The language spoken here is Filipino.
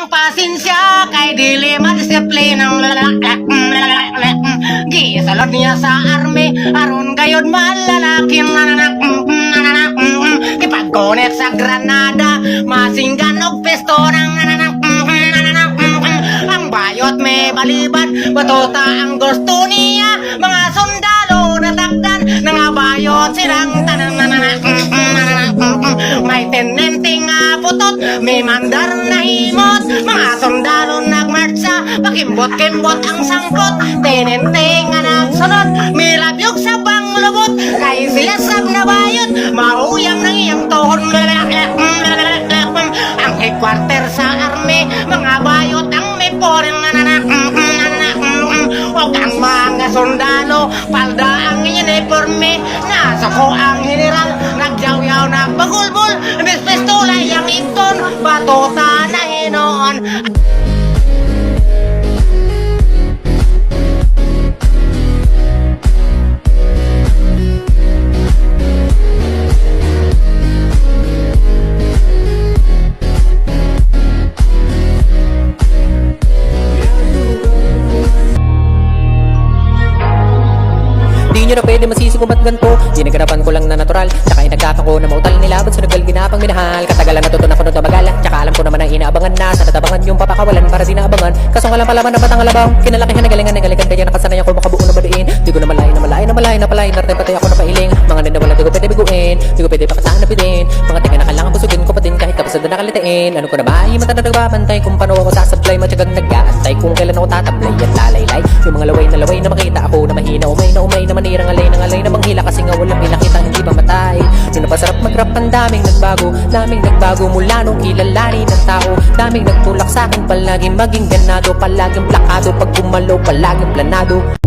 ng pasensya kay dili madisiplinang gisalod niya sa army aron gayud malalaking ipag-connect sa Granada masinggan og pesto ng ang bayot may balibad batuta ang gusto niya mga sundalo natakdan nga bayot silang may tenente nga putot may mandar na himot mga sundalo nagmarcha pakimbot-kimbot ang sangkot tenente nga nagsunod may labyog sa panglubot kay siya sab na bayot mahuyang ng iyang tohon ang headquarter sa army mga bayot ang may poreng wag ang mga sundalo palda ang uniforme nasa ko ang general nagyaw-yaw nagbagulbol bis tulay ang ikton batuta na hinoon. Di nyo na pwede masisigumat ganito. Di nagarapan ko lang na natural. Tsaka inagkakako na mautal nilaban sa nagal ginapang minahal. Katagalan natutunan ko nun tabagalan. Tsaka alam ko naman ang inaabangan na sa natabangan yung papakawalan para di naabangan. Kaso nga lang palaman na batang alabang. Kinalakihan na galingan kaya nakasanayan ko makabuo na badiin. Di ko na malayo na malayo na malayo na palayo. Nartin patay ako na pailing. Mga nindawala di ko pwede biguin. Di ko pwede pakasaan na pitin. Mga tinga na kailangan busugin ko patin kahit kapasad na nakalitain. Ano ko na ba? Yung mata na nagbabantay kung paano ako sasablay. Matyagang nag-aantay kung kailan ako tatablay at lalaylay. Yung mga laway na makita ako na mahina umay na manirang alay na manghila kasi nga walang pinakita hindi pa matay. Nung napasarap mag-rap ang daming nagbago mula nung kilalanin ng tao. Daming nagtulak sa akin palaging maging ganado, palaging plakado pag gumalaw palaging planado.